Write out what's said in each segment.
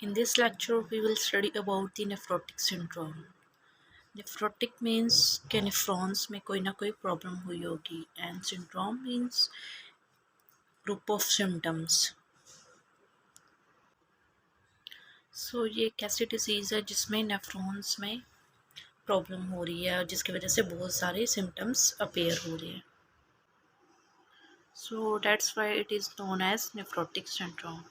In this lecture, we will study about the nephrotic syndrome. Nephrotic means के nephrons में कोई ना कोई प्रॉब्लम हुई होगी and syndrome means group of symptoms. So ये एक ऐसी डिजीज़ है जिसमें नेफ्रॉन्स में प्रॉब्लम हो रही है और जिसकी वजह से बहुत सारे सिम्टम्स अपीयर हो रहे हैं। So that's why it is known as nephrotic syndrome.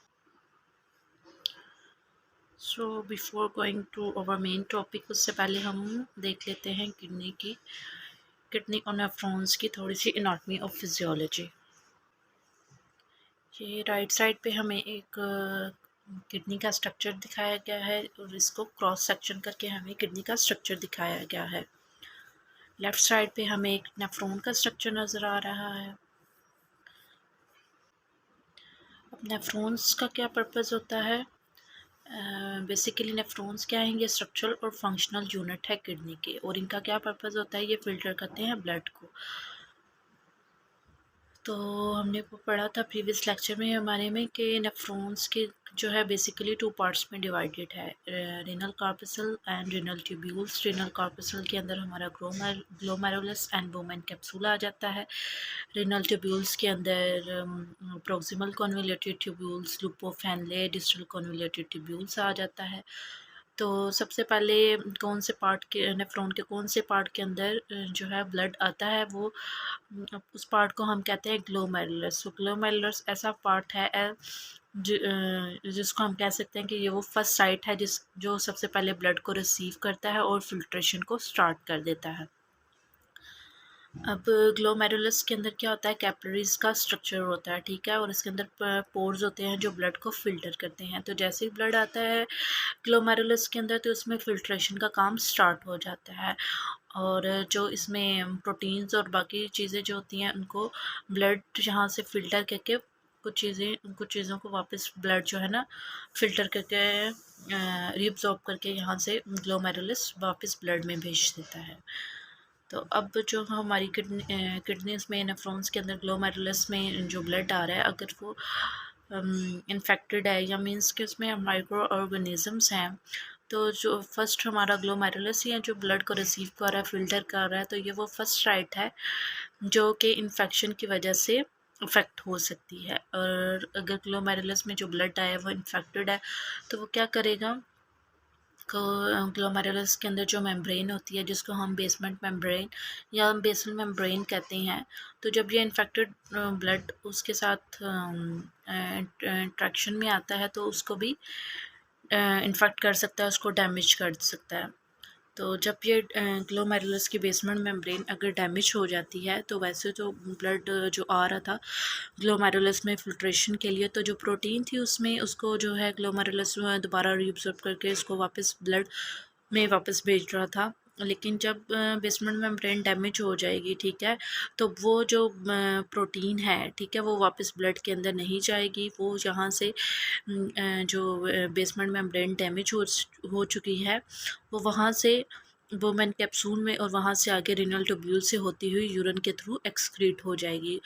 So before going to our main topic, उससे पहले हम देख लेते हैं किडनी और नेफ्रॉन्स की थोड़ी सी एनाटॉमी और फिजियोलॉजी। ये राइट साइड पे हमें एक किडनी का स्ट्रक्चर दिखाया गया है और इसको क्रॉस सेक्शन करके हमें किडनी का स्ट्रक्चर दिखाया गया है। लेफ़्ट साइड पे हमें एक नेफ्रॉन का स्ट्रक्चर नज़र आ रहा है। अब नेफ्रॉन्स का क्या पर्पस होता है? बेसिकली नेफ्रॉन्स क्या हैं? ये स्ट्रक्चरल और फंक्शनल यूनिट है किडनी के, और इनका क्या पर्पस होता है? ये फिल्टर करते हैं ब्लड को। तो हमने वो पढ़ा था प्रीवियस लेक्चर में हमारे में कि नेफ्रॉन्स के जो है बेसिकली टू पार्ट्स में डिवाइडेड है, renal corpuscle and renal tubules. Renal corpuscle के अंदर हमारा ग्लोमेरुलस एंड बोमेन कैप्सूल आ जाता है। रीनल ट्यूब्यूल्स के अंदर proximal convoluted tubules, loop of Henle, distal convoluted tubules आ जाता है। तो सबसे पहले कौन से पार्ट के नेफ्रॉन के कौन से पार्ट के अंदर जो है ब्लड आता है, वो उस पार्ट को हम कहते हैं ग्लोमेरुलस। तो ग्लोमेरुलस ऐसा पार्ट है जिसको हम कह सकते हैं कि ये वो फर्स्ट साइट है जो सबसे पहले ब्लड को रिसीव करता है और फिल्ट्रेशन को स्टार्ट कर देता है। अब ग्लोमेरुलस के अंदर क्या होता है? कैपिलरीज का स्ट्रक्चर होता है, ठीक है, और इसके अंदर पोर्स होते हैं जो ब्लड को फिल्टर करते हैं। तो जैसे ही ब्लड आता है ग्लोमेरुलस के अंदर तो उसमें फिल्ट्रेशन का काम स्टार्ट हो जाता है, और जो इसमें प्रोटीन्स और बाकी चीज़ें जो होती हैं उनको ब्लड यहाँ से फ़िल्टर करके कुछ चीज़ों को वापस ब्लड जो है ना फ़िल्टर करके रीअब्सॉर्ब करके यहाँ से ग्लोमेरुलस वापस ब्लड में भेज देता है। तो अब जो हमारी किडनीज में नेफ्रॉन्स के अंदर ग्लोमेरुलस में जो ब्लड आ रहा है, अगर वो इन्फेक्टेड है या मींस कि उसमें माइक्रो ऑर्गेनिजम्स हैं, तो जो फर्स्ट हमारा ग्लोमेरुलस ही है जो ब्लड को रिसीव कर रहा है, फ़िल्टर कर रहा है, तो ये वो फर्स्ट राइट है जो कि इन्फेक्शन की वजह से इफ़ेक्ट हो सकती है। और अगर ग्लोमेरुलस में जो ब्लड आया है वो इन्फेक्टेड है तो वो क्या करेगा, ग्लोमेरुलस के अंदर जो मेम्ब्रेन होती है जिसको हम बेसमेंट मेम्ब्रेन या बेसल मेम्ब्रेन कहते हैं, तो जब ये इन्फेक्टेड ब्लड उसके साथ इंट्रैक्शन में आता है तो उसको भी इन्फेक्ट कर सकता है, उसको डैमेज कर सकता है। तो जब ये ग्लोमेरुलस की बेसमेंट मेम्ब्रेन अगर डैमेज हो जाती है तो वैसे तो ब्लड जो आ रहा था ग्लोमेरुलस में फिल्ट्रेशन के लिए, तो जो प्रोटीन थी उसमें उसको जो है ग्लोमेरुलस में दोबारा रीअब्सॉर्ब करके उसको वापस ब्लड में वापस भेज रहा था। लेकिन जब बेसमेंट मेम्ब्रेन डैमेज हो जाएगी, ठीक है, तो वो जो प्रोटीन है, ठीक है, वो वापस ब्लड के अंदर नहीं जाएगी। वो यहाँ से जो बेसमेंट मेम्ब्रेन डैमेज हो चुकी है वो वहाँ से वोमेन कैप्सूल में और वहाँ से आगे रीनल ट्यूब्यूल से होती हुई यूरिन के थ्रू एक्सक्रीट हो जाएगी।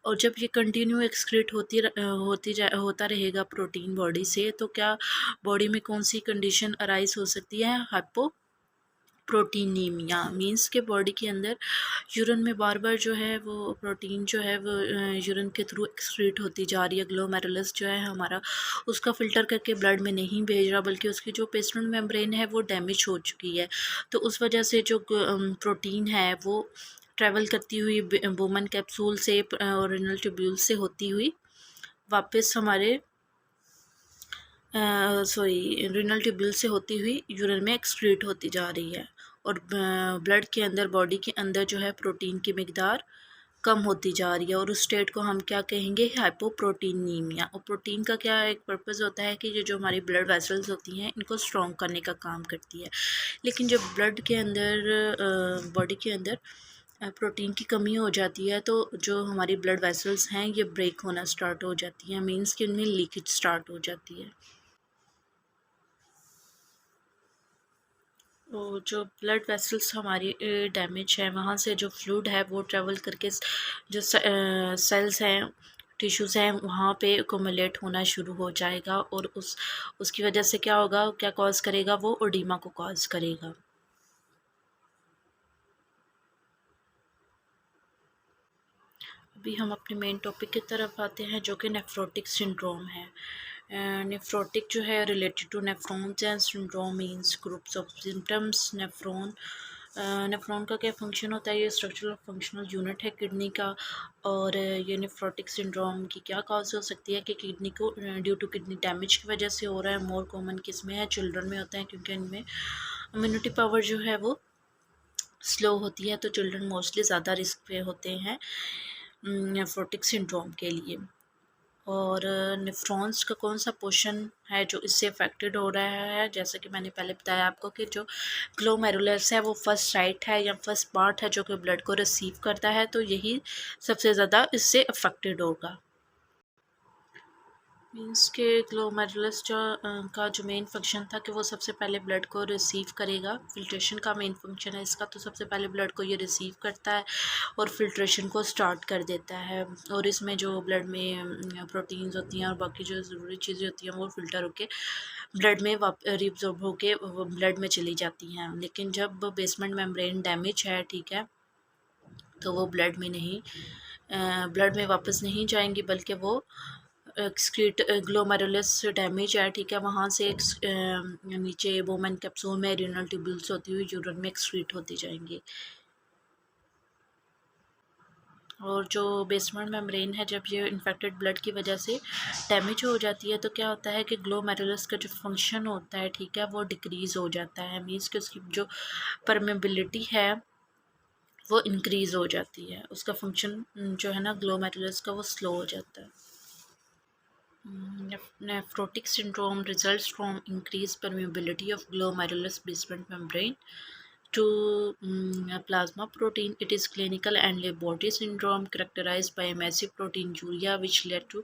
और जब ये कंटिन्यू एक्सक्रीट होता रहेगा प्रोटीन बॉडी से, तो क्या बॉडी में कौन सी कंडीशन अराइज हो सकती है? प्रोटीनीमिया मीन्स के बॉडी के अंदर यूरिन में बार बार जो है वो प्रोटीन जो है वो यूरिन के थ्रू एक्सक्रीट होती जा रही है। ग्लोमेरुलस जो है हमारा उसका फ़िल्टर करके ब्लड में नहीं भेज रहा, बल्कि उसकी जो बेसमेंट मेम्ब्रेन है वो डैमेज हो चुकी है। तो उस वजह से जो प्रोटीन है वो ट्रैवल करती हुई बोमन कैप्सूल से और रिनल ट्यूब्यूल से होती हुई वापस हमारे रीनल ट्यूब्यूल से होती हुई यूरिन में एक्सक्रीट होती जा रही है, और ब्लड के अंदर बॉडी के अंदर जो है प्रोटीन की मिकदार कम होती जा रही है, और उस स्टेट को हम क्या कहेंगे? हाइपोप्रोटीनीमिया। और प्रोटीन का क्या एक पर्पज़ होता है कि ये जो हमारी ब्लड वेसल्स होती हैं इनको स्ट्रॉन्ग करने का काम करती है। लेकिन जब ब्लड के अंदर बॉडी के अंदर प्रोटीन की कमी हो जाती है तो जो हमारी ब्लड वेसल्स हैं ये ब्रेक होना स्टार्ट हो जाती हैं, मीन्स कि उनमें लीकेज स्टार्ट हो जाती है। तो जो ब्लड वेसल्स हमारी डैमेज है, वहाँ से जो फ्लूइड है वो ट्रेवल करके जो सेल्स हैं, टिश्यूज़ हैं वहाँ पे एक्युमुलेट होना शुरू हो जाएगा और उसकी वजह से क्या होगा, क्या कॉज़ करेगा, वो ओडीमा को कॉज़ करेगा। अभी हम अपने मेन टॉपिक की तरफ आते हैं जो कि नेफ्रोटिक सिंड्रोम है। नेफ्रोटिक जो है related to nephrons and syndrome means groups of symptoms. Nephron का क्या फंक्शन होता है, ये स्ट्रक्चरल फंक्शनल यूनिट है किडनी का। और ये नेफ्रोटिक सिंड्रोम की क्या कॉज हो सकती है कि किडनी को ड्यू टू किडनी डैमेज की वजह से हो रहा है। मोर कॉमन किस में है, चिल्ड्रन में होता है क्योंकि इनमें इम्यूनिटी पावर जो है वो स्लो होती है, तो चिल्ड्रन मोस्टली ज़्यादा रिस्क पे होते हैं नेफ्रोटिक सिंड्रोम के लिए। और नेफ्रॉन्स का कौन सा पोर्शन है जो इससे अफेक्टेड हो रहा है, जैसे कि मैंने पहले बताया आपको कि जो ग्लोमेरुलस है वो फर्स्ट साइट है या फर्स्ट पार्ट है जो कि ब्लड को रिसीव करता है, तो यही सबसे ज़्यादा इससे अफेक्टेड होगा। मीन्स के ग्लोमेरुलस का जो मेन फंक्शन था कि वो सबसे पहले ब्लड को रिसीव करेगा। फिल्ट्रेशन का मेन फंक्शन है इसका, तो सबसे पहले ब्लड को ये रिसीव करता है और फिल्ट्रेशन को स्टार्ट कर देता है। और इसमें जो ब्लड में प्रोटीन्स होती हैं और बाकी जो ज़रूरी चीज़ें होती हैं वो फ़िल्टर होके ब्लड में रिब्जॉर्ब होके वो ब्लड में चली जाती हैं। लेकिन जब बेसमेंट मेम्ब्रेन डैमेज है, ठीक है, तो वो ब्लड में वापस नहीं जाएंगी, बल्कि वो एक्सक्रीट ग्लोमेरुलस डैमेज है, ठीक है, वहाँ से नीचे वोमेन कैप्सूल में रीनल ट्यूब्यूल्स होती हुई यूरिन में एक्सक्रीट होती जाएंगी। और जो बेसमेंट मेम्ब्रेन है, जब ये इन्फेक्टेड ब्लड की वजह से डैमेज हो जाती है, तो क्या होता है कि ग्लोमेरुलस का जो फंक्शन होता है, ठीक है, वो डिक्रीज़ हो जाता है। मीन्स कि उसकी जो परमेबिलिटी है वो इंक्रीज़ हो जाती है, उसका फंक्शन जो है ना ग्लोमेरुलस का, वो स्लो हो जाता है। Nephrotic syndrome results from increased permeability of glomerulus basement membrane to plasma protein. It is clinical and laboratory syndrome characterized by massive proteinuria, which led to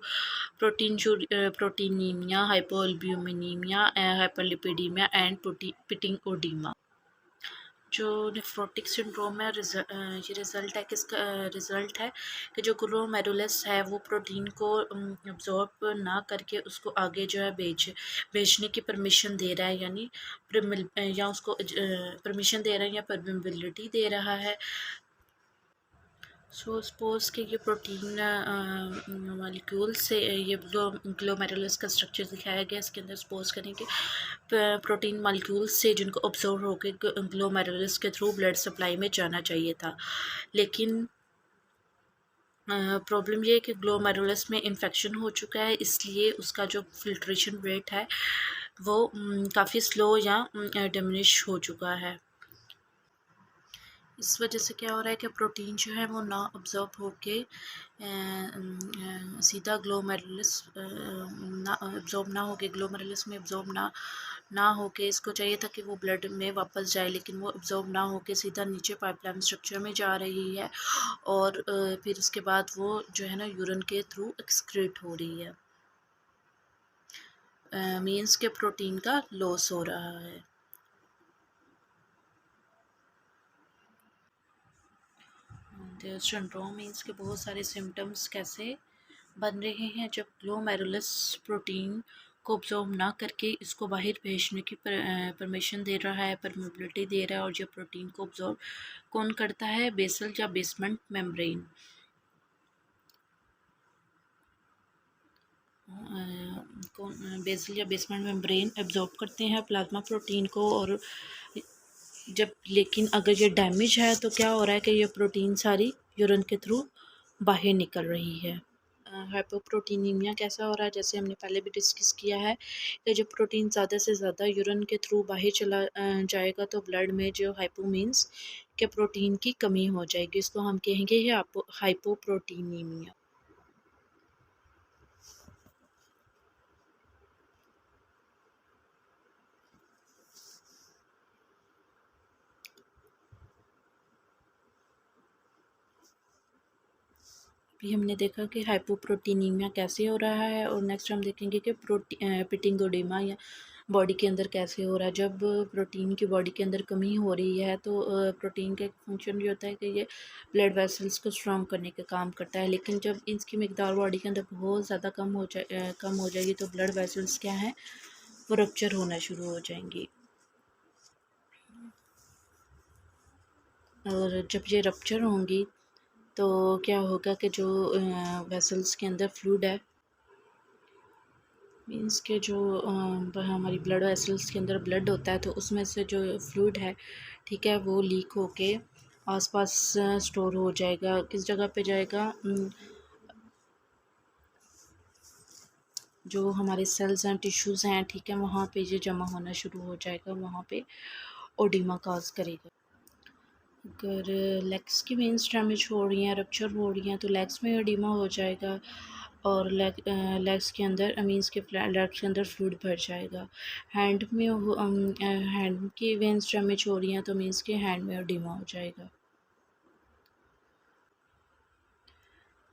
proteinemia, hypoalbuminemia, hyperlipidemia, and pitting edema. जो nephrotic syndrome है, ये result है किसका, result है कि जो glomerulus है वो प्रोटीन को अब्जॉर्ब ना करके उसको आगे जो है भेजने की परमिशन दे रहा है, यानी या उसको परमिशन दे रहा है या परमिबिलिटी दे रहा है। सो सपोज़ कि ये प्रोटीन मॉलिक्यूल से ये ग्लोमेरुलस का स्ट्रक्चर दिखाया गया, इसके अंदर सपोज़ करें कि प्रोटीन मॉलिक्यूल से जिनको ऑब्जर्व होकर ग्लोमेरुलस के थ्रू ब्लड सप्लाई में जाना चाहिए था। लेकिन प्रॉब्लम ये है कि ग्लोमेरुलस में इन्फेक्शन हो चुका है, इसलिए उसका जो फिल्ट्रेशन रेट है वो काफ़ी स्लो या डिमिनिश हो चुका है। इस वजह से क्या हो रहा है कि प्रोटीन जो है वो ना ऑब्जॉर्ब होके सीधा ग्लोमेरुलस ना ऑब्जॉर्ब ना होके ग्लोमेरुलस में ऑब्जॉर्ब ना होके, इसको चाहिए था कि वो ब्लड में वापस जाए, लेकिन वो ऑब्जॉर्ब ना होके सीधा नीचे पाइपलाइन स्ट्रक्चर में जा रही है और फिर उसके बाद वो जो है ना यूरिन के थ्रू एक्सक्रीट हो रही है। मीन्स के प्रोटीन का लॉस हो रहा है। सिंड्रोम मीन्स के बहुत सारे सिम्टम्स कैसे बन रहे हैं जब ग्लोमेरुलस प्रोटीन को ऑब्जॉर्व ना करके इसको बाहर भेजने की परमिशन दे रहा है, परमिबिलिटी दे रहा है। और ये प्रोटीन को ऑब्जॉर्व कौन करता है, बेसल या बेसमेंट मेम्ब्रेन। बेसल या बेसमेंट मेम्ब्रेन एब्जॉर्ब करते हैं प्लाज्मा प्रोटीन को। और जब लेकिन अगर ये डैमेज है तो क्या हो रहा है कि ये प्रोटीन सारी यूरिन के थ्रू बाहर निकल रही है। हाइपोप्रोटीनीमिया कैसा हो रहा है, जैसे हमने पहले भी डिस्कस किया है कि जब प्रोटीन ज़्यादा से ज़्यादा यूरिन के थ्रू बाहर चला जाएगा तो ब्लड में जो हाइपो मीन्स के प्रोटीन की कमी हो जाएगी, इसको हम कहेंगे हाइपोप्रोटीनीमिया। अभी हमने देखा कि हाइपोप्रोटीनीमिया कैसे हो रहा है, और नेक्स्ट हम देखेंगे कि पिटिंगोडेमा या बॉडी के अंदर कैसे हो रहा है। जब प्रोटीन की बॉडी के अंदर कमी हो रही है तो प्रोटीन का एक फंक्शन ये होता है कि ये ब्लड वेसल्स को स्ट्रॉन्ग करने का काम करता है, लेकिन जब इसकी मिकदार बॉडी के अंदर बहुत ज़्यादा कम हो जाएगी तो ब्लड वेसल्स क्या हैं, वो रप्चर होना शुरू हो जाएंगी। और जब ये रप्चर होंगी तो क्या होगा कि जो वेसल्स के अंदर फ्लूइड है, मीन्स के जो हमारी ब्लड वेसल्स के अंदर ब्लड होता है तो उसमें से जो फ्लूइड है, ठीक है, वो लीक होके आसपास स्टोर हो जाएगा। किस जगह पे जाएगा, जो हमारे सेल्स हैं, टिश्यूज़ हैं, ठीक है, वहाँ पे ये जमा होना शुरू हो जाएगा, वहाँ पे ओडिमा काज करेगा। अगर लेग्स की वेन्स डैमेज हो रही हैं, रप्चर हो रही हैं, तो लेग्स में एडिमा हो जाएगा और लेग्स के अंदर मीन्स के लेग्स के अंदर फ्लूइड भर जाएगा। हैंड की वेन्स डैमेज हो रही हैं तो मीन्स के हैंड में एडिमा हो जाएगा।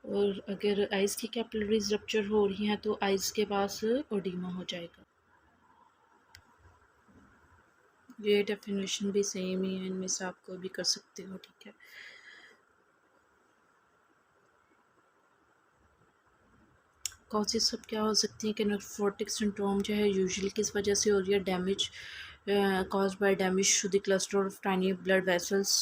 और अगर आइज़ की कैपिलरीज रप्चर हो रही हैं तो आइज़ के पास ओडिमा हो जाएगा। ये डेफिनेशन भी सेम ही है, इनमें से आप कोई भी कर सकते हो, ठीक है। कॉजेज़ सब क्या हो सकती हैं कि नेफ्रोटिक सिंड्रोम जो है यूजुअली किस वजह से हो रही है, damage caused by damage to the cluster of tiny blood vessels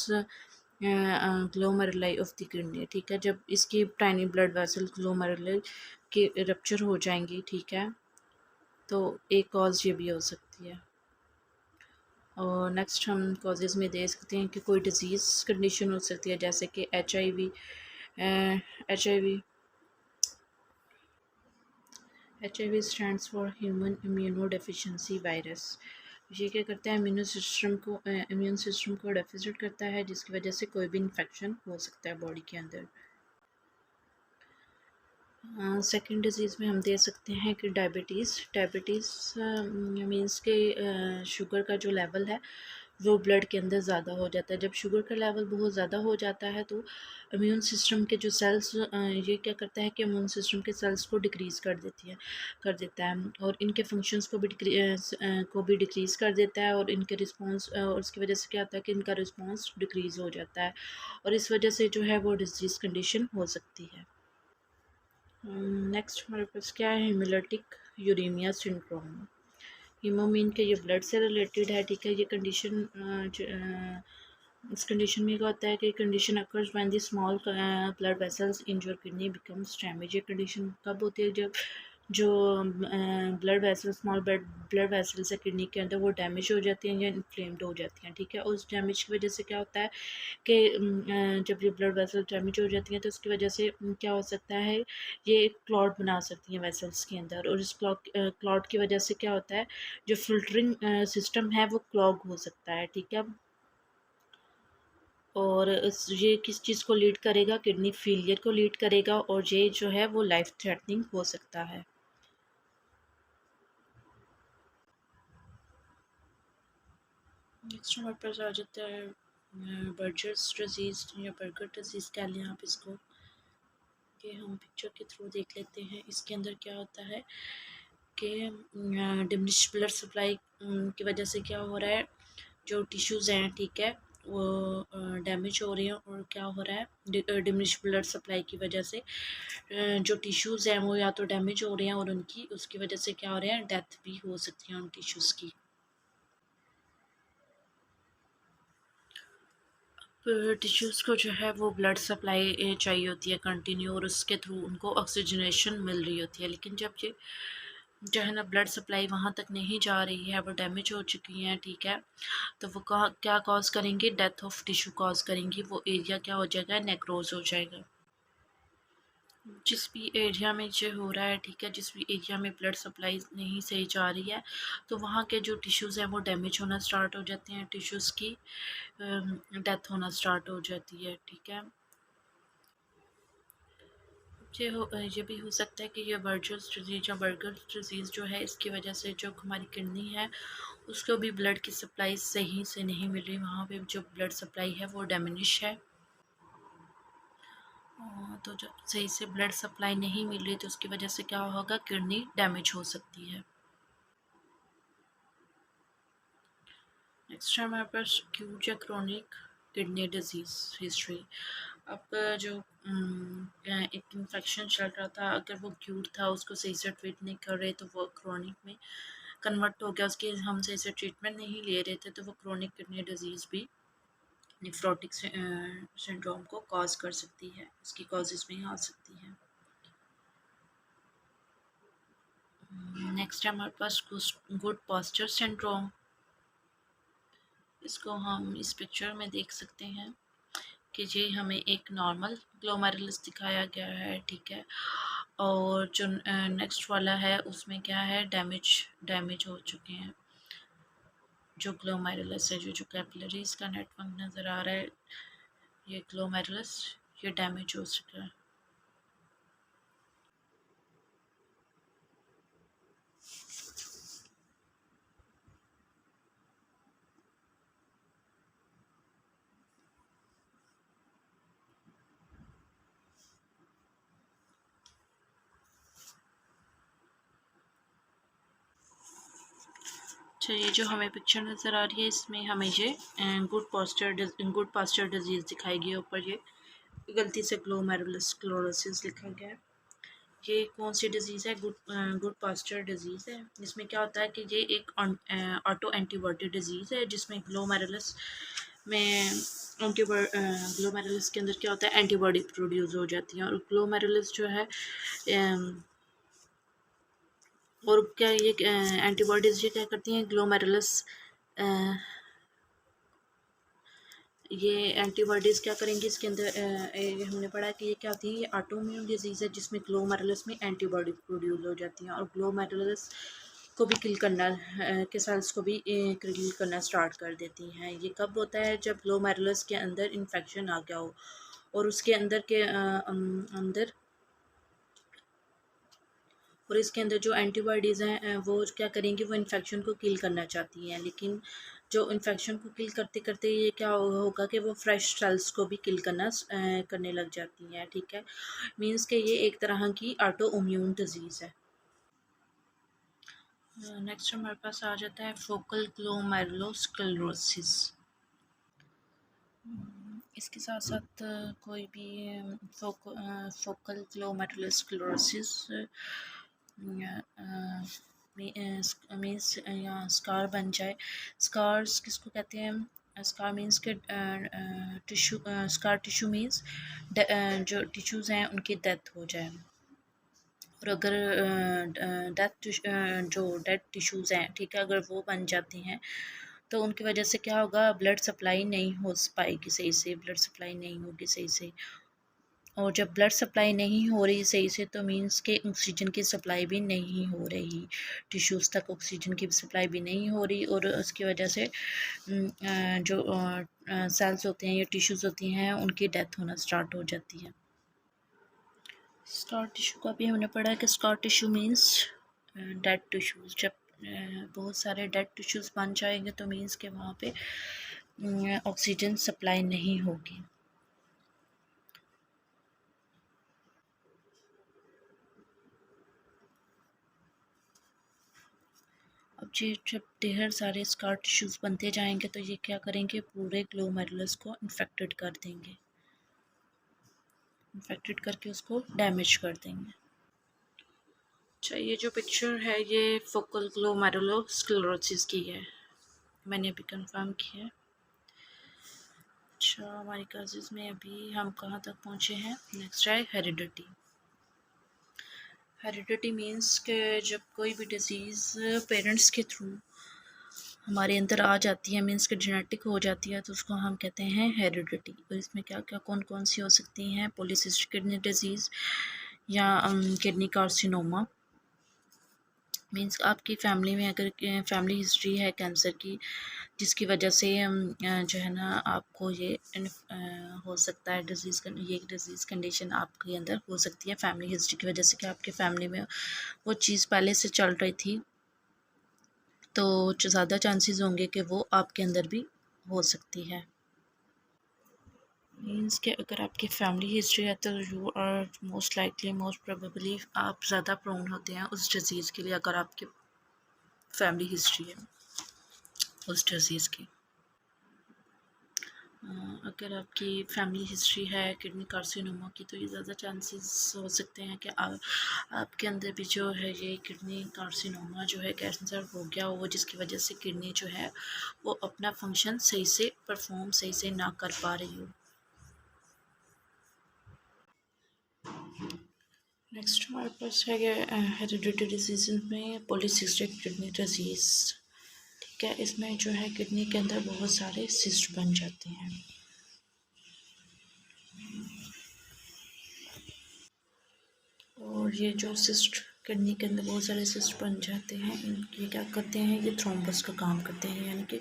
glomeruli of the kidney, ठीक है। जब इसकी टाइनी ब्लड वेसल ग्लोमेरुलाई के रप्चर हो जाएंगी, ठीक है, तो एक कॉज ये भी हो सकती है। और नेक्स्ट हम कॉजेज़ में दे सकते हैं कि कोई डिजीज़ कंडीशन हो सकती है, जैसे कि HIV, HIV stands for human immuno deficiency virus. ये क्या करता है, इम्यून सिस्टम को डेफिसिट करता है, जिसकी वजह से कोई भी इन्फेक्शन हो सकता है बॉडी के अंदर। सेकंड डिजीज़ में हम दे सकते हैं कि डायबिटीज़ मीन्स के शुगर का जो लेवल है वो ब्लड के अंदर ज़्यादा हो जाता है। जब शुगर का लेवल बहुत ज़्यादा हो जाता है तो इम्यून सिस्टम के जो सेल्स ये क्या करता है कि इम्यून सिस्टम के सेल्स को डिक्रीज़ कर देता है और इनके फंक्शंस को भी डिक्रीज़ कर देता है और इनके रिस्पॉन्स और उसकी वजह से क्या होता है कि इनका रिस्पॉन्स डिक्रीज़ हो जाता है और इस वजह से जो है वो डिजीज़ कंडीशन हो सकती है। नेक्स्ट हमारे पास क्या है, हिमोलिटिक यूरेमिया सिंड्रोम। हीमोमीन के ये ब्लड से रिलेटेड है, ठीक है। ये कंडीशन इस कंडीशन में क्या होता है कि condition occurs when the small blood vessels in your kidney becomes damage. ये कंडीशन कब होती है, जब जो blood vessel small blood vessels है किडनी के अंदर वो डैमेज हो जाती हैं या इन्फ्लेम्ड हो जाती हैं, ठीक है। उस डैमेज की वजह से क्या होता है कि जब ये ब्लड वेसल डैमेज हो जाती हैं तो उसकी वजह से क्या हो सकता है, ये एक क्लॉट बना सकती हैं वेसल्स के अंदर और इस क्लॉट की वजह से क्या होता है, जो फ़िल्टरिंग सिस्टम है वो क्लॉग हो सकता है, ठीक है। और ये किस चीज़ को लीड करेगा, किडनी फेलियर को लीड करेगा और ये जो है वो लाइफ थ्रेटनिंग हो सकता है। नेक्स्ट हमारे पास आ जाता है बर्जर्स डिजीज़ या बर्गर डिजीज़ कह लें आप इसको, कि हम पिक्चर के थ्रू देख लेते हैं। इसके अंदर क्या होता है कि डिमिनिश ब्लड सप्लाई की वजह से क्या हो रहा है, जो टिश्यूज़ हैं, ठीक है, वो डैमेज हो रहे हैं और क्या हो रहा है, डिमिनिश ब्लड सप्लाई की वजह से जो टिश्यूज़ हैं वो या तो डैमेज हो रहे हैं और उनकी उसकी वजह से क्या हो रहा है, डेथ भी हो सकती है उन टिश्यूज़ की। टिश्यूज़ को जो है वो ब्लड सप्लाई चाहिए होती है कंटिन्यू और उसके थ्रू उनको ऑक्सीजनेशन मिल रही होती है, लेकिन जब ये जो है ना ब्लड सप्लाई वहाँ तक नहीं जा रही है, वो डैमेज हो चुकी हैं, ठीक है, तो वो क्या कॉज करेंगी, डेथ ऑफ टिश्यू कॉज करेंगी। वो एरिया क्या हो जाएगा, नेक्रोज हो जाएगा। जिस भी एरिया में जो हो रहा है, ठीक है, जिस भी एरिया में ब्लड सप्लाई नहीं सही जा रही है तो वहाँ के जो टिश्यूज़ हैं वो डैमेज होना स्टार्ट हो जाते हैं, टिश्यूज़ की डेथ होना स्टार्ट हो जाती है, ठीक है। ये भी हो सकता है कि ये बर्जर्स डिजीज़ या बर्गर डिजीज़ जो है इसकी वजह से जो हमारी किडनी है उसको भी ब्लड की सप्लाई सही से नहीं मिल रही, वहाँ पे जो ब्लड सप्लाई है वो डैमेज है। तो जब सही से ब्लड सप्लाई नहीं मिल रही तो उसकी वजह से क्या होगा, किडनी डैमेज हो सकती है। नेक्स्ट है हमारे पास एक्यूट या क्रोनिक किडनी डिजीज़ हिस्ट्री। अब जो एक इन्फेक्शन चल रहा था, अगर वो एक्यूट था, उसको सही से ट्रीट नहीं कर रहे तो वो क्रोनिक में कन्वर्ट हो गया, उसकी हम सही से ट्रीटमेंट नहीं ले रहे थे तो वो क्रोनिक किडनी डिजीज़ भी नेफ्रोटिक सिंड्रोम को कॉज कर सकती है, इसकी कॉजेज़ में आ सकती है। नेक्स्ट है हमारे पास गुड पॉस्चर सिंड्रोम। इसको हम इस पिक्चर में देख सकते हैं कि ये हमें एक नॉर्मल ग्लोमेरुलस दिखाया गया है, ठीक है। और जो नेक्स्ट वाला है उसमें क्या है, डैमेज हो चुके हैं जो ग्लोमेरुलस है, जो कैपिलरीज का नेटवर्क नज़र आ रहा है, ये ग्लोमेरुलस ये डैमेज हो चुका है। अच्छा, ये जो हमें पिक्चर नज़र आ रही है इसमें हमें ये गुड पास्चर डिजीज़ दिखाई गई, ऊपर ये गलती से ग्लोमेरुलस स्क्लेरोसिस लिखा गया है। ये कौन सी डिज़ीज़ है, गुड पास्चर डिज़ीज़ है। इसमें क्या होता है कि ये एक ऑटो एंटीबॉडी डिज़ीज़ है जिसमें ग्लोमेरुलस में ग्लोमेरुलस के अंदर क्या होता है, एंटीबॉडी प्रोड्यूस हो जाती है। और ग्लोमेरुलस जो है और क्या ये एंटीबॉडीज़ ये क्या करती हैं, ग्लोमेरुलस ये एंटीबॉडीज़ क्या करेंगी इसके अंदर, ये हमने पढ़ा कि ये क्या होती है, ये ऑटोइम्यून डिजीज़ है जिसमें ग्लोमेरुलस में एंटीबॉडी प्रोड्यूस हो जाती हैं और ग्लोमेरुलस को भी किल करना के सेल्स को भी किल करना स्टार्ट कर देती हैं। ये कब होता है, जब ग्लोमेरुलस के अंदर इन्फेक्शन आ गया हो और उसके अंदर के अंदर और इसके अंदर जो एंटीबॉडीज़ हैं वो क्या करेंगी, वो इन्फेक्शन को किल करना चाहती हैं, लेकिन जो इन्फेक्शन को किल करते करते ये क्या होगा कि वो फ्रेश सेल्स को भी किल करने लग जाती हैं, ठीक है। मींस कि ये एक तरह की ऑटो इम्यून डिजीज़ है। नेक्स्ट हमारे पास आ जाता है फोकल ग्लोमेरुलोस्क्लेरोसिस। इसके साथ साथ कोई भी फोकल ग्लोमेरुलोस्क्लेरोसिस मीन्स या स्कार बन जाए। स्कार्स किसको कहते हैं, स्कार मीन्स के टिश्यू, स्कार टिश्यू मीन्स जो टिश्यूज़ हैं उनकी डेथ हो जाए। और अगर जो डेड टिश्यूज़ हैं, ठीक है, अगर वो बन जाती हैं तो उनकी वजह से क्या होगा, ब्लड सप्लाई नहीं हो पाएगी सही से, ब्लड सप्लाई नहीं होगी सही से। और जब ब्लड सप्लाई नहीं हो रही सही से तो मीन्स के ऑक्सीजन की सप्लाई भी नहीं हो रही, टिश्यूज़ तक ऑक्सीजन की सप्लाई भी नहीं हो रही और उसकी वजह से जो सेल्स होते हैं या टिश्यूज़ होती हैं उनकी डेथ होना स्टार्ट हो जाती है। स्कार टिश्यू का भी हमने पढ़ा है कि scar tissue means dead tissues. जब बहुत सारे डेड टिश्यूज़ बन जाएंगे तो मीन्स के वहाँ पे ऑक्सीजन सप्लाई नहीं होगी। अब ये जब ढेर सारे स्कार टिश्यूज़ बनते जाएंगे तो ये क्या करेंगे, पूरे ग्लोमेरुलस को इन्फेक्टेड कर देंगे, इन्फेक्टेड करके उसको डैमेज कर देंगे। अच्छा, ये जो पिक्चर है ये फोकल ग्लोमेरुलोस्क्लेरोसिस की है, मैंने अभी कंफर्म किया है। अच्छा, हमारी क्लासेस में अभी हम कहाँ तक पहुँचे हैं, नेक्स्ट है हेरिडिटी। हेरिडिटी मीन्स कि जब कोई भी डिजीज़ पेरेंट्स के थ्रू हमारे अंदर आ जाती है, मीन्स कि जेनेटिक हो जाती है, तो उसको हम कहते हैं हेरिडिटी। और इसमें क्या क्या कौन कौन सी हो सकती हैं, पॉलीसिस्टिक किडनी डिजीज़ या किडनी कार्सिनोमा। मीन्स आपकी फैमिली में अगर फैमिली हिस्ट्री है कैंसर की, जिसकी वजह से जो है ना आपको ये हो सकता है ये डिजीज़ कंडीशन आपके अंदर हो सकती है फैमिली हिस्ट्री की वजह से, कि आपके फैमिली में वो चीज़ पहले से चल रही थी, तो ज़्यादा चांसेस होंगे कि वो आपके अंदर भी हो सकती है। मीन्स कि अगर आपकी फैमिली हिस्ट्री है तो you are most likely, most probably आप ज़्यादा प्रोन होते हैं उस डिज़ीज़ के लिए, अगर आपकी फैमिली हिस्ट्री है उस डिज़ीज़ की। अगर आपकी फैमिली हिस्ट्री है किडनी कार्सिनोमा की तो ये ज़्यादा चांसेस हो सकते हैं कि आपके अंदर भी जो है ये किडनी कार्सिनोमा जो है कैंसर हो गया हो, जिसकी वजह से किडनी जो है वो अपना फंक्शन सही से परफॉर्म सही से ना कर पा रही हो। नेक्स्ट हमारे पास है हेरिडिटरी डिजीज में पॉलीसिस्टिक किडनी डिजीज़। ठीक है, इसमें जो है किडनी के अंदर बहुत सारे सिस्ट बन जाते हैं। और ये जो सिस्ट किडनी के अंदर बहुत सारे सिस्ट बन जाते हैं, ये क्या करते हैं, ये थ्रोम्बस का काम करते हैं, यानी कि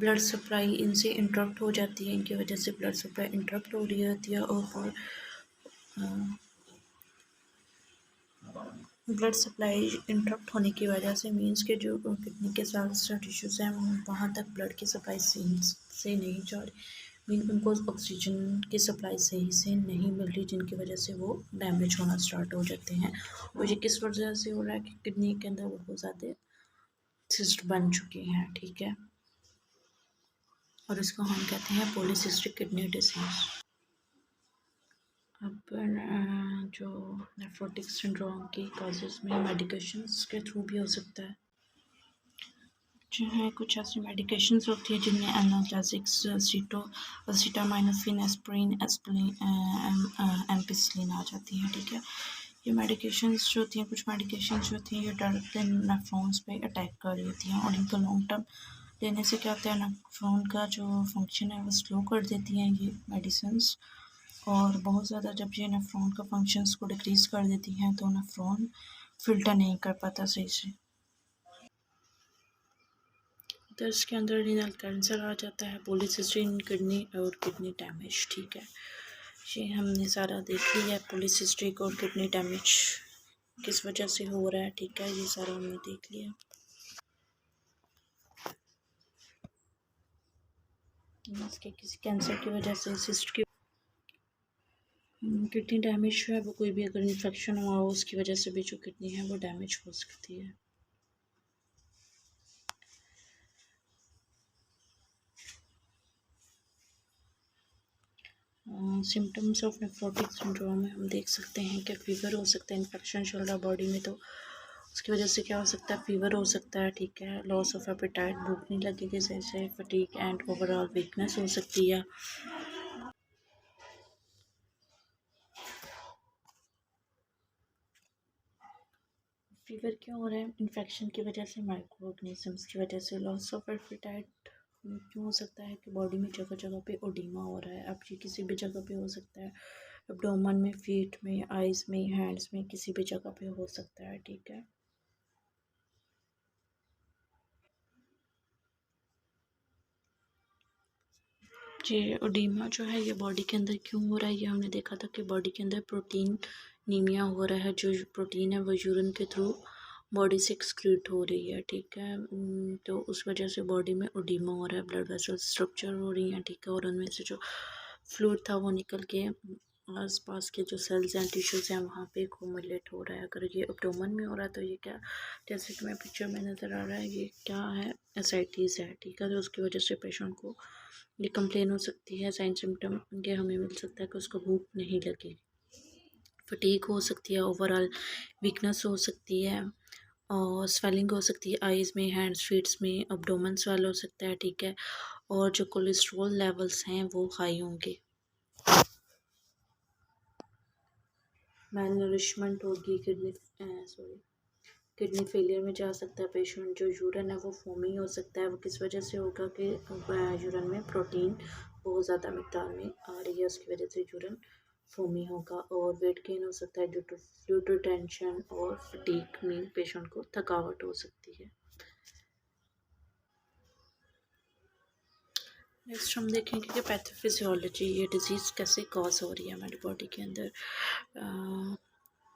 ब्लड सप्लाई इनसे इंटरप्ट हो जाती है, इनकी वजह से ब्लड सप्लाई इंटरप्ट हो रही होती है और ब्लड सप्लाई इंटरप्ट होने की वजह से मीन्स के जो किडनी के साथ टिश्यूज़ हैं वहाँ तक ब्लड की सप्लाई से नहीं जा रही, मीन उनको ऑक्सीजन की सप्लाई सही से नहीं मिल रही, जिनकी वजह से वो डैमेज होना स्टार्ट हो जाते हैं। और ये किस वजह से हो रहा है कि किडनी के अंदर बहुत ज़्यादा सिस्ट बन चुके हैं। ठीक है, और इसको हम कहते हैं पॉलीसिस्टिक किडनी डिसीज़। अब जो नेफ्रोटिक सिंड्रोम की कॉजेज़ में मेडिकेशंस के थ्रू भी हो सकता है। जो है कुछ ऐसी मेडिकेशंस होती है जिनमें एनाल्जेसिक्स, एसिटामिनोफेन, एस्प्रिन, एम्पिसिलिन आ जाती हैं। ठीक है, ये मेडिकेशंस जो होती हैं, कुछ मेडिकेशंस जो होती हैं ये डायरेक्टली नेफ्रॉन्स पे अटैक कर रही होती हैं और इनको लॉन्ग टर्म लेने से क्या होता है, नेफ्रॉन का जो फंक्शन है वो स्लो कर देती हैं ये मेडिसिन्स। और बहुत ज़्यादा जब ये नेफ्रॉन का फंक्शंस को डिक्रीज़ कर देती हैं तो नेफ्रॉन फ़िल्टर नहीं कर पाता सही से, तो इसके अंदर रीनल कैंसर आ जाता है, पॉलीसिस्टिक किडनी और किडनी डैमेज। ठीक है, ये हमने सारा देख लिया है, पॉलीसिस्टिक और किडनी डैमेज किस वजह से हो रहा है। ठीक है, ये सारा हमने देख लिया। इसके किसी कैंसर की वजह से सिस्ट की किडनी डैमेज है, वो कोई भी अगर इन्फेक्शन हुआ हो उसकी वजह से भी जो किडनी है वो डैमेज हो सकती है। सिम्टम्स ऑफ नेफ्रोटिक सिंड्रोम में हम देख सकते हैं कि फ़ीवर हो सकता है, इन्फेक्शन चल रहा बॉडी में तो उसकी वजह से क्या हो सकता है, फ़ीवर हो सकता है। ठीक है, लॉस ऑफ एपेटाइट, भूख नहीं लगेगी सही से, फटीग एंड ओवरऑल वीकनेस हो सकती है। फ़ीवर क्यों हो रहा है, इन्फेक्शन की वजह से, माइक्रो ऑर्गेनिजम्स की वजह से। लॉस ऑफ एपेटाइट क्यों हो सकता है कि बॉडी में जगह जगह पे ओडीमा हो रहा है। अब ये किसी भी जगह पे हो सकता है, एब्डोमेन में, फीट में, आइज़ में, हैंड्स में, किसी भी जगह पे हो सकता है। ठीक है, ये ओडीमा जो है ये बॉडी के अंदर क्यों हो रहा है, ये हमने देखा था कि बॉडी के अंदर प्रोटीन नीमिया हो रहा है, जो प्रोटीन है वो यूरिन के थ्रू बॉडी से एक्सक्रीट हो रही है। ठीक है, तो उस वजह से बॉडी में ओडीमा हो रहा है, ब्लड वेसल स्ट्रक्चर हो रही हैं। ठीक है, और उनमें से जो फ्लूइड था वो निकल के आस पास के जो सेल्स हैं, टिश्यूज़ हैं, वहाँ पे एक्यूमुलेट हो रहा है। अगर ये एब्डोमेन में हो रहा है तो ये क्या, जैसे कि मैं पिक्चर में नज़र आ रहा है, ये क्या है, एसाइटिस है। ठीक है, तो उसकी वजह से पेशेंट को ये कंप्लेन हो सकती है, साइन सिम्टम ये हमें मिल सकता है कि उसको भूख नहीं लगी, फटीग हो सकती है, ओवरऑल वीकनेस हो सकती है और स्वेलिंग हो सकती है आइज़ में, हैंड्स, फीट्स में, अब्डोमेन स्वेल हो सकता है। ठीक है, और जो कोलेस्ट्रॉल लेवल्स हैं वो हाई होंगे, मैल नरिशमेंट होगी, किडनी फेलियर में जा सकता है पेशेंट। जो यूरिन है वो फोमी हो सकता है, वो किस वजह से होगा कि यूरिन में प्रोटीन बहुत ज़्यादा मिकदार में आ रही है, उसकी वजह से यूरिन फोमी होगा। और वेट गेन हो सकता है ड्यू टू टेंशन और फटीग में पेशेंट को थकावट हो सकती है। नेक्स्ट हम देखेंगे कि पैथोफिजियोलॉजी, ये डिज़ीज़ कैसे कॉज हो रही है हमारी बॉडी के अंदर।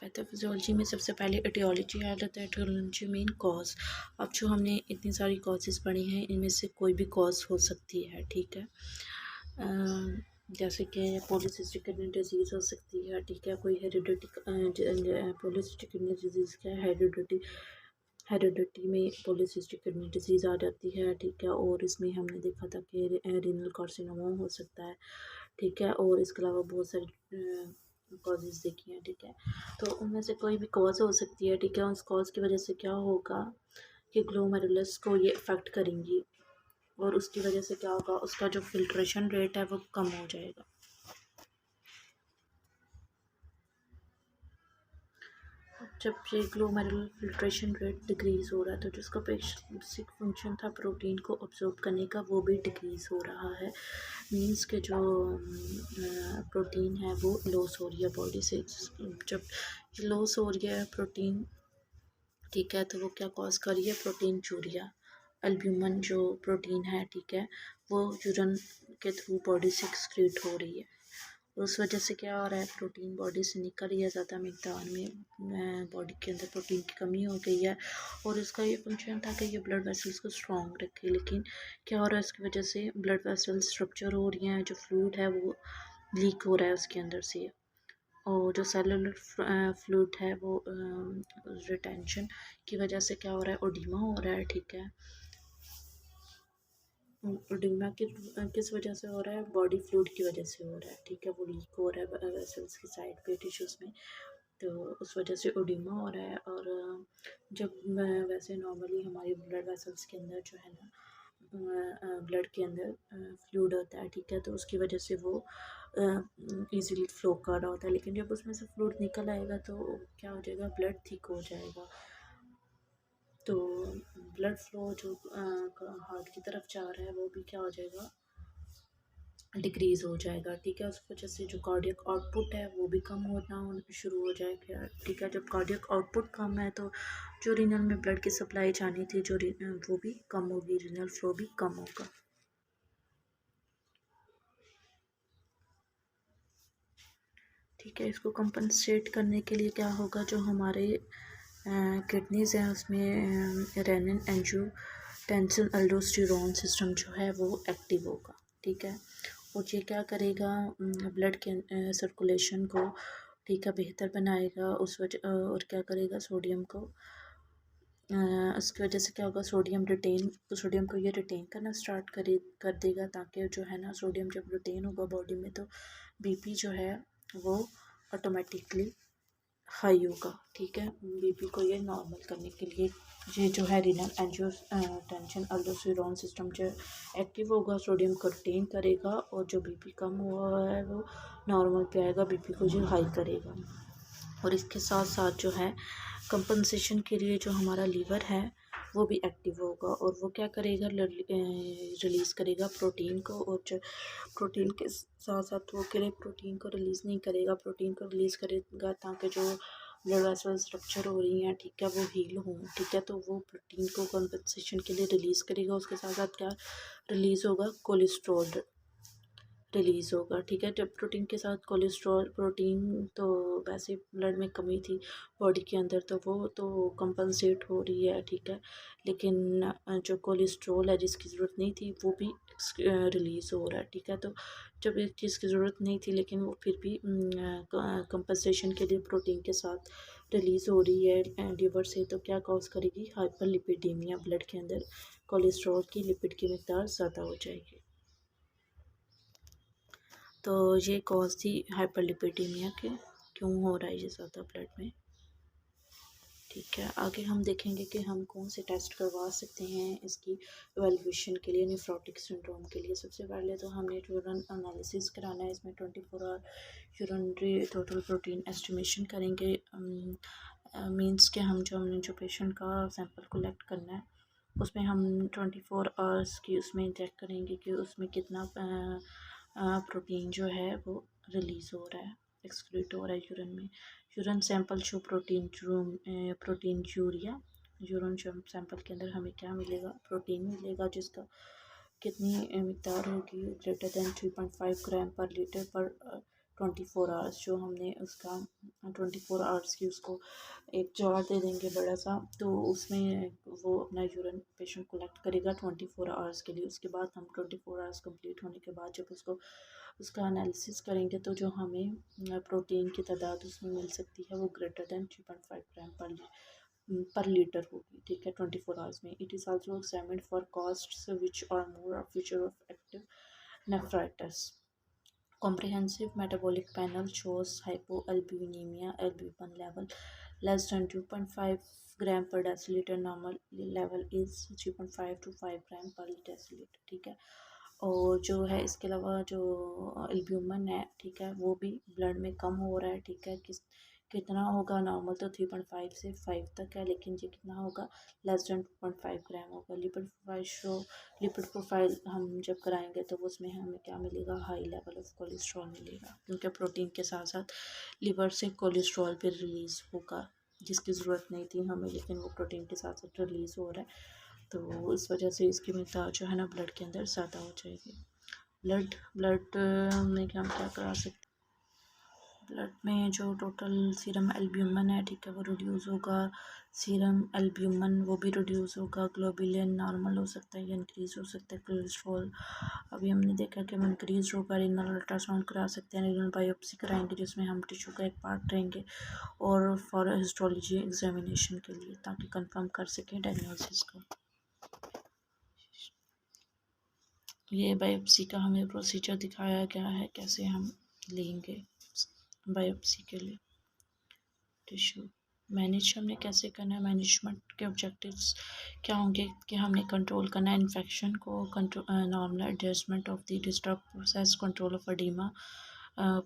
पैथोफिजियोलॉजी में सबसे पहले एटियोलॉजी आ जाता है, एटियोलॉजी मीन कॉज। अब जो हमने इतनी सारी कॉजेज़ पढ़ी हैं इनमें से कोई भी कॉज हो सकती है। ठीक है, जैसे कि पॉलीसिस्टिक किडनी डिजीज़ हो सकती है। ठीक है, कोई हेरिडिटी, पॉलीसिस्टिक किडनी डिजीज़ क्या है, हेरिडिटी हेरिडिटी में पॉलीसिस्टिक किडनी डिजीज़ आ जाती है, ठीक है। और इसमें हमने देखा था कि रीनल कार्सिनोमा हो सकता है, ठीक है। और इसके अलावा बहुत सारी कॉजेज़ देखी हैं, ठीक है। तो उनमें से कोई भी कॉज हो सकती है, ठीक है। उस कॉज की वजह से क्या होगा कि ग्लोमेरुलस को ये अफेक्ट करेंगी और उसकी वजह से क्या होगा, उसका जो फिल्ट्रेशन रेट है वो कम हो जाएगा। जब ये ग्लोमेरुलर फिल्ट्रेशन रेट डिक्रीज़ हो रहा है तो जिसका बेसिक फंक्शन था प्रोटीन को अब्जॉर्ब करने का वो भी डिक्रीज़ हो रहा है। मीन्स के जो प्रोटीन है वो लॉस हो रही है बॉडी से। जब लॉस हो रही है प्रोटीन, ठीक है, तो वो क्या कॉज कर रही है, प्रोटीन चूरिया। अल्ब्यूमिन जो प्रोटीन है, ठीक है, वो यूरिन के थ्रू बॉडी से एक्सक्रीट हो रही है। उस वजह से क्या हो रहा है, प्रोटीन बॉडी से निकल रही है ज़्यादा मकदार में, बॉडी के अंदर प्रोटीन की कमी हो गई है। और इसका ये फंक्शन था कि ये ब्लड वेसल्स को स्ट्रॉन्ग रखे, लेकिन क्या हो रहा है, इसकी वजह से ब्लड वेसल्स रप्चर हो रही हैं, जो फ्लूइड है वो लीक हो रहा है उसके अंदर से। और जो सेलुलर फ्लूइड है वो रिटेंशन की वजह से क्या हो रहा है, ओडिमा हो रहा है, ठीक है। ओडिमा किस वजह से हो रहा है, बॉडी फ्लूइड की वजह से हो रहा है, ठीक है। वो लीक हो रहा है वेसल्स की साइड पे, टिश्यूज़ में, तो उस वजह से ओडिमा हो रहा है। और जब वैसे नॉर्मली हमारी ब्लड वेसल्स के अंदर जो है ना, ब्लड के अंदर फ्लूइड होता है, ठीक है, तो उसकी वजह से वो इजीली फ्लो कर रहा होता है। लेकिन जब उसमें से फ्लूइड निकल आएगा तो क्या हो जाएगा, ब्लड थिक हो जाएगा। तो ब्लड फ्लो जो हार्ट की तरफ जा रहा है वो भी क्या हो जाएगा, डिक्रीज़ हो जाएगा, ठीक है। उस वजह से जो कार्डियक आउटपुट है वो भी कम होना शुरू हो जाएगा, ठीक है। जब कार्डियक आउटपुट कम है तो जो रीनल में ब्लड की सप्लाई जानी थी, वो भी कम होगी, रीनल फ्लो भी कम होगा। ठीक है, इसको कंपनसेट करने के लिए क्या होगा, जो हमारे किडनीज़ हैं उसमें रेनिन एंजियोटेंसिन अल्डोस्टेरोन सिस्टम जो है वो एक्टिव होगा, ठीक है। और ये क्या करेगा, ब्लड के सर्कुलेशन को, ठीक है, बेहतर बनाएगा। उस वजह और क्या करेगा, सोडियम को उसकी वजह से क्या होगा, सोडियम को ये रिटेन करना स्टार्ट कर देगा, ताकि जो है ना, सोडियम जब रिटेन होगा बॉडी में तो बीपी जो है वो ऑटोमेटिकली हाई होगा, ठीक है। बीपी को ये नॉर्मल करने के लिए ये जो है रीनल एंजियोटेंसिन अल्डोस्टेरोन सिस्टम जो एक्टिव होगा, सोडियम को रिटेन करेगा और जो बीपी कम हुआ है वो नॉर्मल पे आएगा, बीपी को जो हाई करेगा। और इसके साथ साथ जो है कंपनसेशन के लिए जो हमारा लीवर है वो भी एक्टिव होगा और वो क्या करेगा, रिलीज़ करेगा प्रोटीन को। और जो प्रोटीन के साथ साथ वो अकेले प्रोटीन को रिलीज़ नहीं करेगा, प्रोटीन को रिलीज़ करेगा ताकि जो ब्लड वेसल्स स्ट्रक्चर हो रही हैं, ठीक है, वो हील हों, ठीक है। तो वो प्रोटीन को कंपनसेशन के लिए रिलीज़ करेगा। उसके साथ साथ क्या रिलीज़ होगा, कोलेस्ट्रॉल रिलीज़ होगा, ठीक है। जब प्रोटीन के साथ कोलेस्ट्रॉल, प्रोटीन तो वैसे ब्लड में कमी थी बॉडी के अंदर तो वो तो कंपनसेट हो रही है, ठीक है। लेकिन जो कोलेस्ट्रॉल है जिसकी ज़रूरत नहीं थी वो भी रिलीज़ हो रहा है, ठीक है। तो जब एक चीज़ की ज़रूरत नहीं थी लेकिन वो फिर भी कंपनसेशन के लिए प्रोटीन के साथ रिलीज़ हो रही है लीवर से, तो क्या कॉज करेगी, हाइपरलिपिडेमिया, ब्लड के अंदर कोलेस्ट्रॉल की, लिपिड की मिकदार ज़्यादा हो जाएगी। तो ये कॉज थी हाइपरलिपिडेमिया के, क्यों हो रहा है ये ज़्यादा ब्लड में, ठीक है। आगे हम देखेंगे कि हम कौन से टेस्ट करवा सकते हैं इसकी एवेलुएशन के लिए, नेफ्रोटिक सिंड्रोम के लिए। सबसे पहले तो हमने यूरिन एनालिसिस कराना है, इसमें 24 hour urinary total protein estimation करेंगे। मींस के हमने जो पेशेंट का सैंपल कलेक्ट करना है उसमें हम 24 आवर्स की उसमें चेक करेंगे कि उसमें कितना प्रोटीन जो है वो रिलीज़ हो रहा है, एक्सक्रीट हो रहा है यूरिन में। Urine sample show protein urea. Urine sample के अंदर हमें क्या मिलेगा, प्रोटीन मिलेगा, जिसका कितनी मकदार होगी, ग्रेटर दैन 3.5 ग्राम पर लीटर पर 24 आवर्स। जो हमने उसका 24 आवर्स की उसको एक जार दे देंगे बड़ा सा, तो उसमें वो अपना यूरिन पेशेंट कलेक्ट करेगा 24 आवर्स के लिए। उसके बाद हम 24 आवर्स कंप्लीट होने के बाद जब उसका एनालिसिस करेंगे तो जो हमें प्रोटीन की तादाद उसमें मिल सकती है वो ग्रेटर दैन 3.5 ग्राम पर लीटर होगी, ठीक है, 24 आवर्स में। It is also examined for casts which are more feature of active nephritis. Comprehensive metabolic panel shows hypoalbuminemia, albumin level less than 2.5 gram per deciliter. Normal level is 3.5 to 5 gram per deciliter, ठीक है। और जो है इसके अलावा जो albumin है, ठीक है, वो भी ब्लड में कम हो रहा है, ठीक है। कितना होगा, नॉर्मल तो 3.5 से 5 तक है, लेकिन ये कितना होगा, लेस देन 2.5 ग्राम होगा। Lipid profile show, lipid profile हम जब कराएंगे तो उसमें हमें क्या मिलेगा, हाई लेवल ऑफ कोलेस्ट्रॉल मिलेगा, क्योंकि प्रोटीन के साथ साथ लिवर से कोलेस्ट्रॉल भी रिलीज़ होगा, जिसकी ज़रूरत नहीं थी हमें, लेकिन वो प्रोटीन के साथ साथ रिलीज़ हो रहा है। तो इस वजह से इसकी मिकदार जो है ना ब्लड के अंदर ज़्यादा हो जाएगी। ब्लड ब्लड में क्या हम क्या करा सकते हैं, ब्लड में जो टोटल सीरम एल्ब्यूमिन है, ठीक है, वो रिड्यूस होगा। सीरम एल्ब्यूमिन वो भी रिड्यूस होगा। ग्लोबुलिन नॉर्मल हो सकता है या इंक्रीज़ हो सकता है। कोलेस्ट्रॉल अभी हमने देखा कि हम इंक्रीज होगा। रीनल अल्ट्रासाउंड करा सकते हैं, रीनल बायोप्सी कराएंगे जिसमें हम टिश्यू का एक पार्ट रहेंगे, और फॉर हिस्टोलॉजी एग्जामिनेशन के लिए, ताकि कंफर्म कर सकें डायग्नोसिस को। ये बायोप्सी का हमें प्रोसीजर दिखाया गया है, कैसे हम लेंगे बायोप्सी के लिए टिश्यू। मैनेज हमने कैसे करना है, मैनेजमेंट के ऑब्जेक्टिव्स क्या होंगे कि हमने कंट्रोल करना है इन्फेक्शन को, control normal adjustment of the disturb process, control of oedema,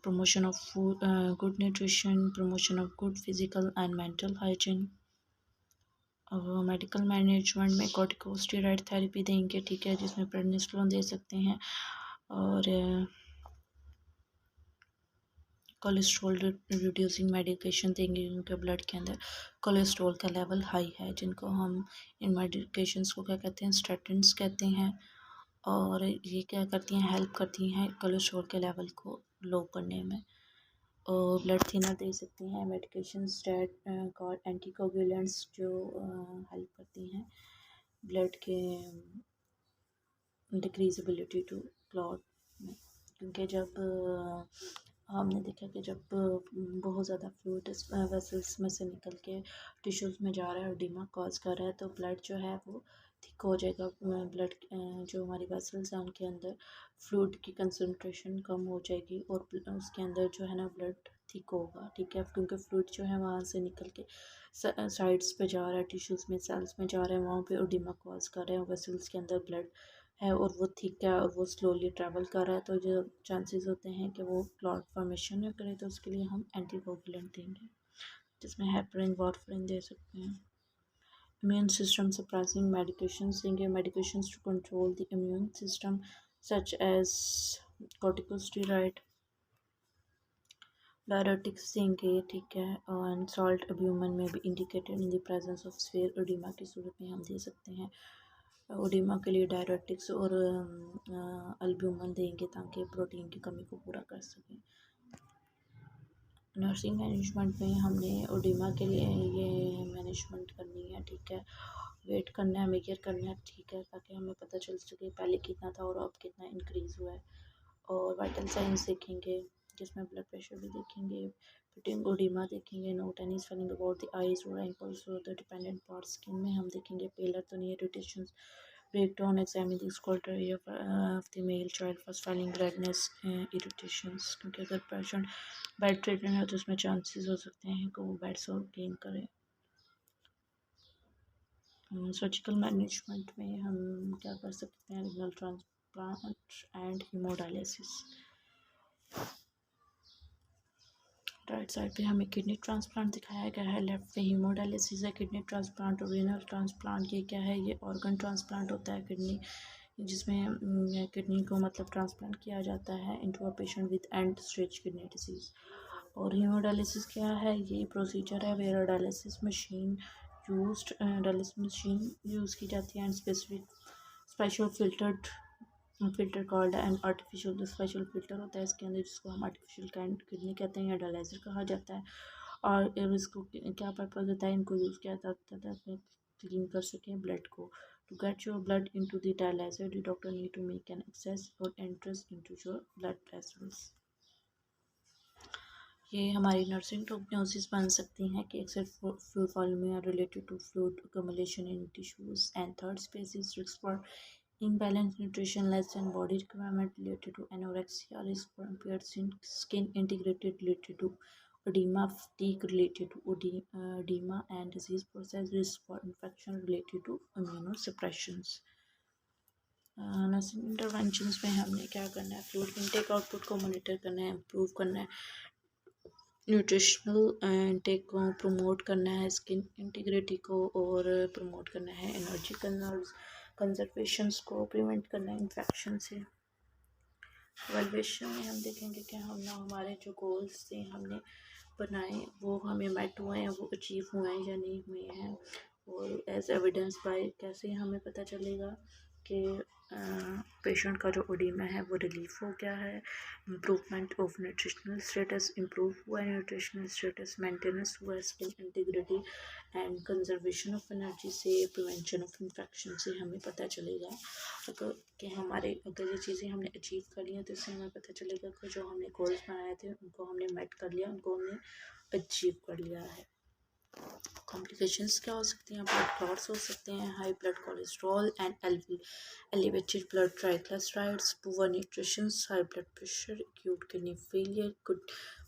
promotion of food, good nutrition, promotion of good physical and mental hygiene। Medical management में कॉर्टिकोस्टेरॉइड थेरेपी देंगे, ठीक है, जिसमें प्रेडनिसोलोन दे सकते हैं, और कोलेस्ट्रॉल रिड्यूसिंग मेडिकेशन देंगे, क्योंकि ब्लड के अंदर कोलेस्ट्रॉल का लेवल हाई है, जिनको हम इन मेडिकेशंस को क्या कहते हैं, स्टैटिन्स कहते हैं। और ये क्या करती हैं, हेल्प करती हैं कोलेस्ट्रॉल के लेवल को लो करने में। और ब्लड थिनर दे सकती हैं मेडिकेशन, स्टेट एंटीकोगुलेंट्स जो हेल्प करती हैं ब्लड के डिक्रीजबिलिटी टू क्लॉट में। क्योंकि जब हमने देखा कि जब बहुत ज़्यादा फ्लूइड वेसल्स में से निकल के टिश्यूज़ में जा रहा है और एडिमा कॉज कर रहा है, तो ब्लड जो है वो थिक हो जाएगा। ब्लड जो हमारी वेसल्स हैं उनके अंदर फ्लूइड की कंसनट्रेशन कम हो जाएगी, और उसके अंदर जो है ना ब्लड थिक होगा, ठीक है, क्योंकि फ्लूइड जो है वहाँ से निकल के साइड्स पे जा रहा है, टिश्यूज़ में, सेल्स में जा रहा है, वहाँ पे एडिमा कॉज कर रहे हैं, वेसल्स के अंदर ब्लड है और वो थिक है और वो स्लोली ट्रैवल कर रहा है, तो जो चांसेस होते हैं कि वो क्लॉट फॉर्मेशन न करे, तो उसके लिए हम एंटीकोगुलेंट देंगे, जिसमें हेपरिन, वारफरिन दे सकते हैं। इम्यून सिस्टम सप्रेसिंग मेडिकेशन देंगे, medication to control the immune system such as corticosteroid, diuretics देंगे, ठीक है, और सॉल्ट एब्यूमन में भी indicated in the presence of severe oedema की सूरत में हम दे सकते हैं। ओडिमा के लिए डायरेटिक्स और अल्ब्यूमिन देंगे, ताकि प्रोटीन की कमी को पूरा कर सकें। नर्सिंग मैनेजमेंट में हमने ओडिमा के लिए ये मैनेजमेंट करनी है, ठीक है, वेट करना है, मेजर करना है, ठीक है, ताकि हमें पता चल सके पहले कितना था और अब कितना इंक्रीज़ हुआ है। और वाइटल साइंस देखेंगे, जिसमें ब्लड प्रेशर भी देखेंगे, फिटिंग ओडिमा देखेंगे, note any swelling about the eyes और एंकल्स और द डिपेंडेंट पार्ट। स्किन में हम देखेंगे पेलर तो नहीं, irritations, breakdown, examine the scrotal area of the male child for swelling, redness, irritations, क्योंकि अगर पेशेंट बेड ट्रीटमेंट है तो उसमें चांसेस हो सकते हैं कि वो बेड सोर गेन करे। सर्जिकल मैनेजमेंट में हम क्या कर सकते हैं, renal transplant and haemodialysis. Right side पे हमें किडनी ट्रांसप्लांट दिखाया गया है, लेफ्ट पे हीमोडायलिसिस है। किडनी ट्रांसप्लांट और रीनल ट्रांसप्लांट ये क्या है, ये ऑर्गन ट्रांसप्लांट होता है किडनी, जिसमें किडनी को मतलब ट्रांसप्लांट किया जाता है into a patient with end stage kidney disease. और हीमोडायलिसिस क्या है, ये प्रोसीजर है where dialysis machine dialysis machine use की जाती है and special filter called and artificial, जो स्पेशल फिल्टर होता है इसके अंदर, जिसको हम आर्टिफिशियल कैंड किडनी कहते हैं या डायलाइजर कहा जाता है। और इसको क्या पर्पज़ होता है, इनको यूज़ किया जाता है ताकि क्लीन कर सकें ब्लड को। To get your blood into the dialyzer, the doctor need to make an access or entrance into your blood vessels. ये हमारी नर्सिंग डायग्नोसिस बन सकती हैं कि excess fluid volume are related to fluid accumulation in tissues, and third space is risk for imbalanced nutrition, less than body requirement related to anorexia, risk for impaired skin integrated related to edema, fatigue related to edema, and disease process, risk for infection related to immunosuppressions. Nursing interventions में हमने क्या करना है, fluid intake output को monitor करना है, improve करना है, न्यूट्रिशनल इनटेक को प्रमोट करना है, स्किन इंटीग्रिटी को और प्रमोट करना है, एनर्जी कंजर्वेशंस को प्रिवेंट करना है इन्फेक्शन से। एवल्यूएशन में हम देखेंगे कि हम ना हमारे जो गोल्स थे हमने बनाए वो हमें मेट हुए हैं, वो अचीव हुए हैं या नहीं हुए हैं, और एज एविडेंस बाय कैसे हमें पता चलेगा कि पेशेंट का जो ओडीमा है वो रिलीफ हो गया है, improvement of nutritional status improve हुआ है, न्यूट्रिशनल स्टेटस मेंटेनेंस हुआ है, skin integrity and conservation of energy से प्रिवेंशन ऑफ इन्फेक्शन से हमें पता चलेगा अगर कि अगर ये चीज़ें हमने अचीव कर ली हैं तो इससे हमें पता चलेगा कि जो हमने गोल्स बनाए थे उनको हमने मेट कर लिया, उनको हमने अचीव कर लिया है। कॉम्प्लिकेशंस क्या हो सकती हैं, ब्लड क्लॉट्स हो सकते हैं, high blood cholesterol and elevated blood triglycerides, poor nutrition, high blood pressure, acute kidney failure,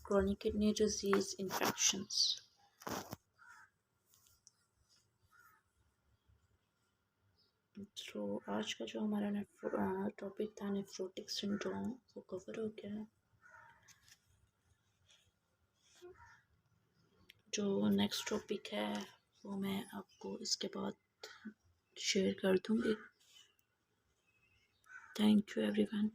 chronic kidney disease, infections. तो आज का जो हमारा टॉपिक था नेफ्रोटिक सिंड्रोम वो कवर हो गया है। जो नेक्स्ट टॉपिक है वो मैं आपको इसके बाद शेयर कर दूँगी। Thank you everyone.